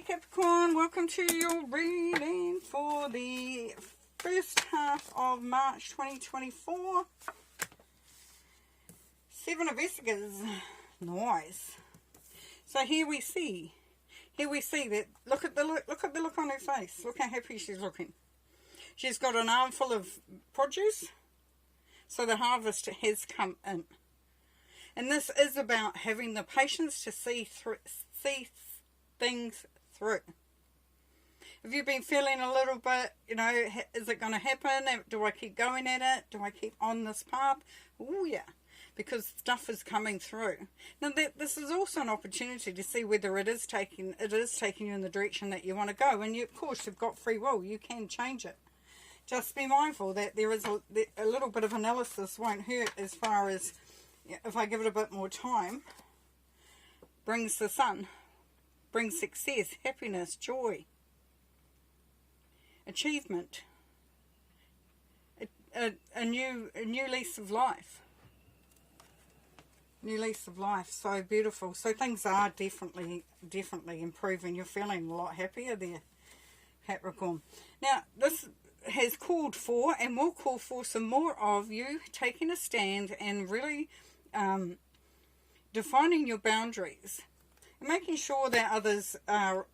Capricorn, welcome to your reading for the first half of March 2024. Seven of Essigers. Nice. So here we see that look at the look on her face. Look how happy she's looking. She's got an armful of produce, so the harvest has come in. And this is about having the patience to see things through. If you've been feeling a little bit, is it going to happen? Do I keep going at it? Do I keep on this path? Oh yeah, because stuff is coming through. Now this is also an opportunity to see whether it is taking you in the direction that you want to go. And of course, you've got free will. You can change it. Just be mindful that there is a little bit of analysis won't hurt, as far as if I give it a bit more time. Brings the sun. Brings success, happiness, joy, achievement, a new lease of life. New lease of life, so beautiful. So things are definitely improving. You're feeling a lot happier there, Capricorn. Now, this has called for and will call for some more of you taking a stand and really defining your boundaries. Making sure that others are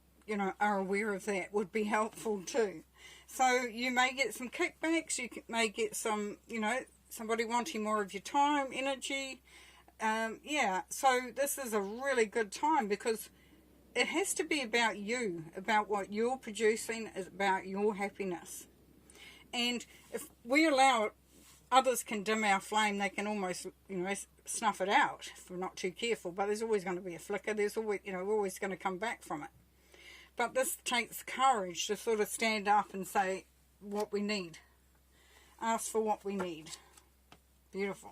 aware of that would be helpful too. So you may get some kickbacks, you may get some, somebody wanting more of your time, energy. Yeah, so this is a really good time because it has to be about you, about what you're producing, is about your happiness. And if we allow it, others can dim our flame. They can almost, snuff it out if we're not too careful. But there's always going to be a flicker. There's always, we're always going to come back from it. But this takes courage to sort of stand up and say what we need. Ask for what we need. Beautiful.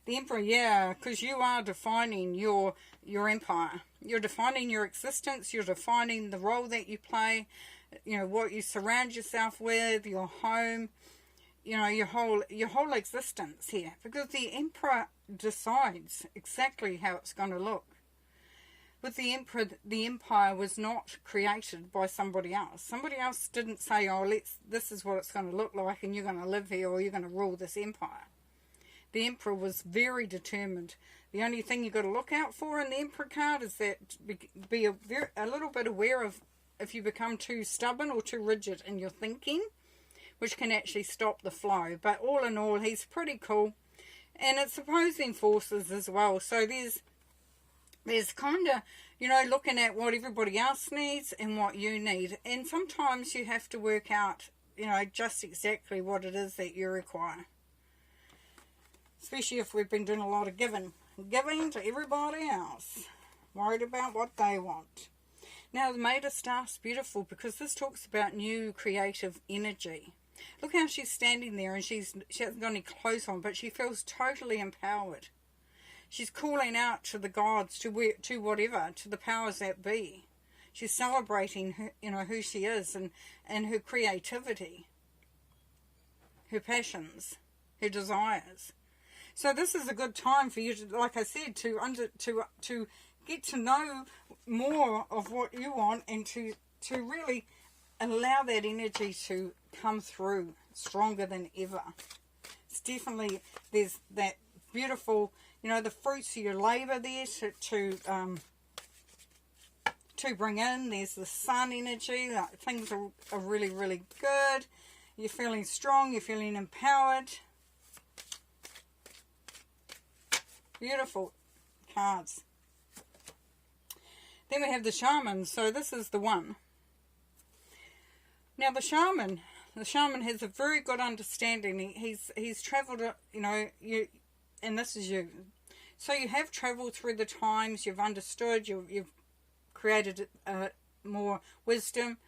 The Emperor, yeah, because you are defining your empire. You're defining your existence. You're defining the role that you play. What you surround yourself with, your home. Your whole existence here, because the Emperor decides exactly how it's going to look. With the Emperor, the empire was not created by somebody else. Somebody else didn't say, this is what it's going to look like and you're going to live here or you're going to rule this empire. The Emperor was very determined. The only thing you've got to look out for in the Emperor card is that be a little bit aware of if you become too stubborn or too rigid in your thinking, which can actually stop the flow. But all in all, he's pretty cool. And it's opposing forces as well. So there's kind of, looking at what everybody else needs and what you need. And sometimes you have to work out, just exactly what it is that you require. Especially if we've been doing a lot of giving to everybody else. Worried about what they want. Now, the Maid of Staff's beautiful because this talks about new creative energy. Look how she's standing there and she hasn't got any clothes on, but she feels totally empowered. She's calling out to the gods, to whatever, to the powers that be. She's celebrating who she is and her creativity, her passions, her desires. So this is a good time for you to, like I said, to get to know more of what you want and to really allow that energy to come through stronger than ever. It's definitely, there's that beautiful, the fruits of your labour there to bring in. There's the sun energy. Things are really, really good. You're feeling strong. You're feeling empowered. Beautiful cards. Then we have the Shaman. So this is the one. Now the shaman has a very good understanding. He's travelled, and this is you. So you have travelled through the times. You've understood. You've created more wisdom,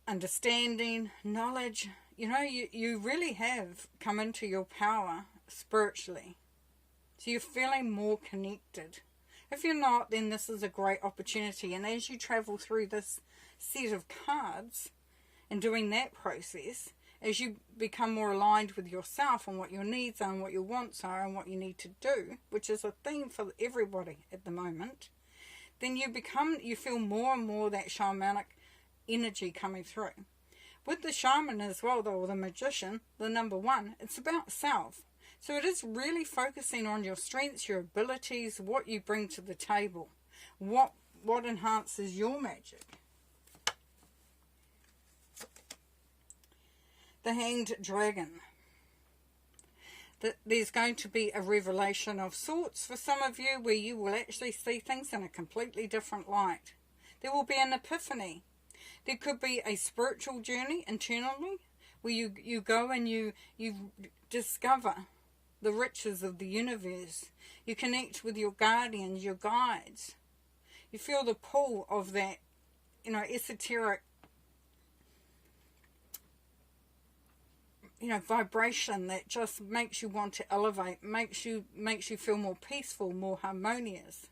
understanding, knowledge. You really have come into your power spiritually. So you're feeling more connected. If you're not, then this is a great opportunity. And as you travel through this set of cards, and doing that process, as you become more aligned with yourself and what your needs are and what your wants are and what you need to do, which is a theme for everybody at the moment, then you feel more and more that shamanic energy coming through. With the shaman as well, though, or the magician, the number one, it's about self. So it is really focusing on your strengths, your abilities, what you bring to the table, what enhances your magic. The Hanged Dragon. There's going to be a revelation of sorts for some of you where you will actually see things in a completely different light. There will be an epiphany. There could be a spiritual journey internally where you go and you discover the riches of the universe. You connect with your guardians, your guides. You feel the pull of that, esoteric, vibration that just makes you want to elevate, makes you feel more peaceful, more harmonious.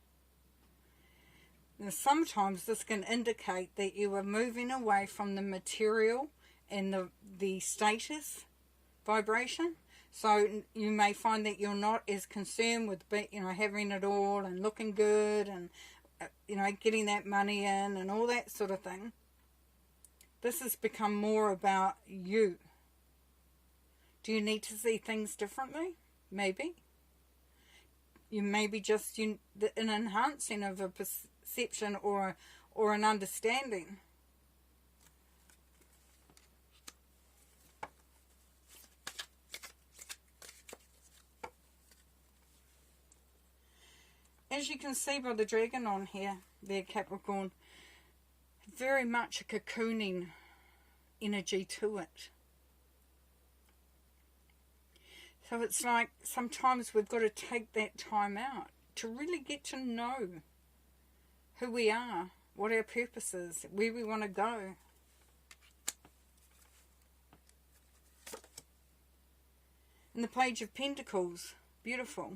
Now, sometimes this can indicate that you are moving away from the material and the status vibration. So you may find that you're not as concerned with having it all and looking good and getting that money in and all that sort of thing. This has become more about you. Do you need to see things differently? Maybe. You may be just an enhancing of a perception or an understanding. As you can see by the dragon on here, there, Capricorn, very much a cocooning energy to it. So it's like sometimes we've got to take that time out to really get to know who we are, what our purpose is, where we want to go. And the Page of Pentacles, beautiful.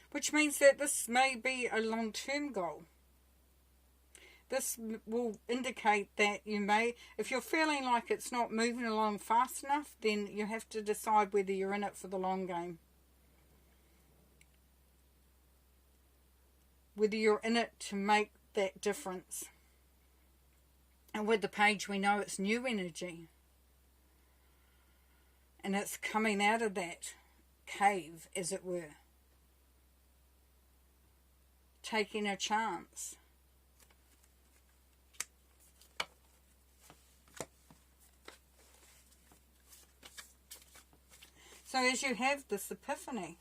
Which means that this may be a long-term goal. This will indicate that you may, if you're feeling like it's not moving along fast enough, then you have to decide whether you're in it for the long game. Whether you're in it to make that difference. And with the page, we know it's new energy. And it's coming out of that cave, as it were. Taking a chance. So as you have this epiphany,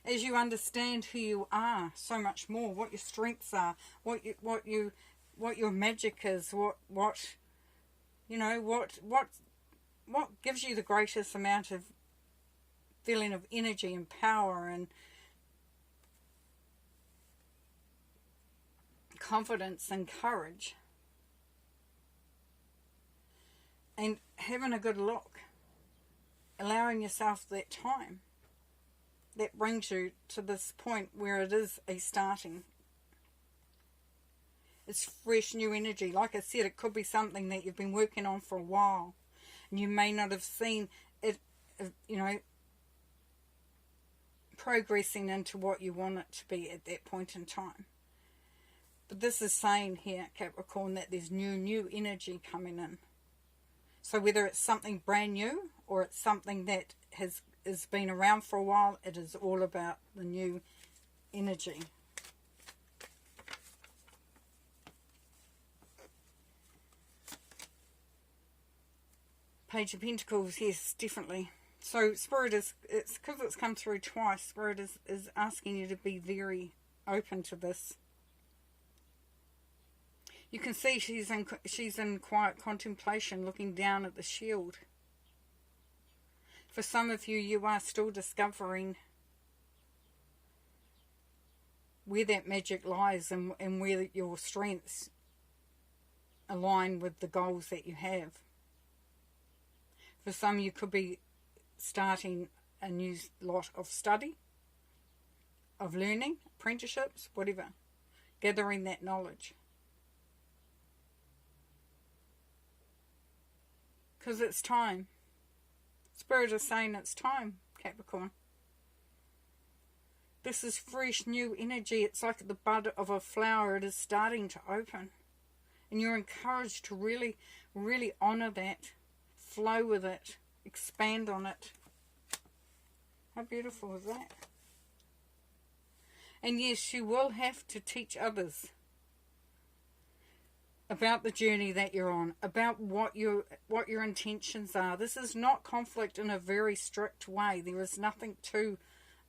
as you understand who you are so much more, what your strengths are, what your magic is, what gives you the greatest amount of feeling of energy and power and confidence and courage, and having a good look, allowing yourself that time that brings you to this point where it is a starting. It's fresh new energy. Like I said, it could be something that you've been working on for a while and you may not have seen it, progressing into what you want it to be at that point in time. But this is saying here, Capricorn, that there's new energy coming in. So whether it's something brand new or it's something that has been around for a while, it is all about the new energy. Page of Pentacles, yes, definitely. So Spirit it's because it's come through twice, Spirit is asking you to be very open to this. You can see she's in quiet contemplation, looking down at the shield. For some of you, you are still discovering where that magic lies and where your strengths align with the goals that you have. For some, you could be starting a new lot of study, of learning, apprenticeships, whatever, gathering that knowledge. Because it's time. Spirit is saying it's time, Capricorn. This is fresh, new energy. It's like the bud of a flower. It is starting to open. And you're encouraged to really, really honour that. Flow with it. Expand on it. How beautiful is that? And yes, you will have to teach others about the journey that you're on, about what your intentions are. This is not conflict in a very strict way. There is nothing too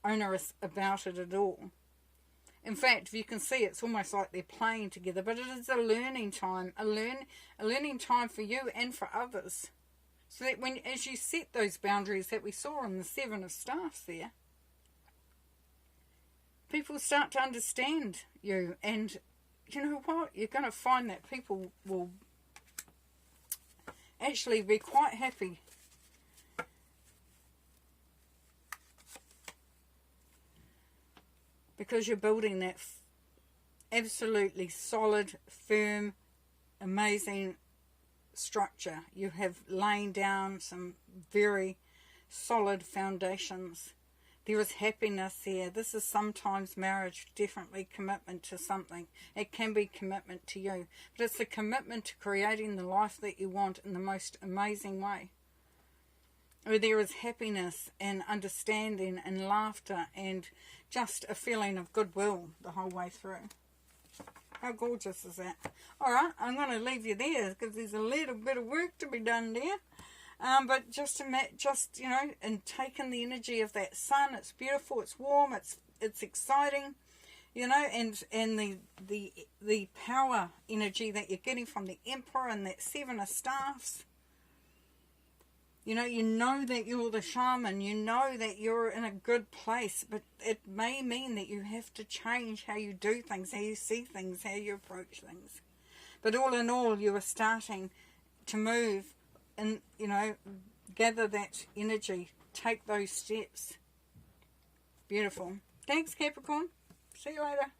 onerous about it at all. In fact, if you can see, it's almost like they're playing together, but it is a learning time, a learning time for you and for others. So that as you set those boundaries that we saw in the Seven of Staffs there, people start to understand you, and you know what? You're going to find that people will actually be quite happy. Because you're building that absolutely solid, firm, amazing structure. You have laid down some very solid foundations. There is happiness there. This is sometimes marriage, definitely commitment to something. It can be commitment to you. But it's a commitment to creating the life that you want in the most amazing way. Where there is happiness and understanding and laughter and just a feeling of goodwill the whole way through. How gorgeous is that? Alright, I'm going to leave you there because there's a little bit of work to be done there. But just you know, and taking the energy of that sun, it's beautiful, it's warm, it's exciting, you know, and the power energy that you're getting from the Emperor and that Seven of Staffs. You know that you're the shaman, you know that you're in a good place, but it may mean that you have to change how you do things, how you see things, how you approach things. But all in all, you are starting to move and, you know, gather that energy, take those steps. Beautiful. Thanks, Capricorn. See you later.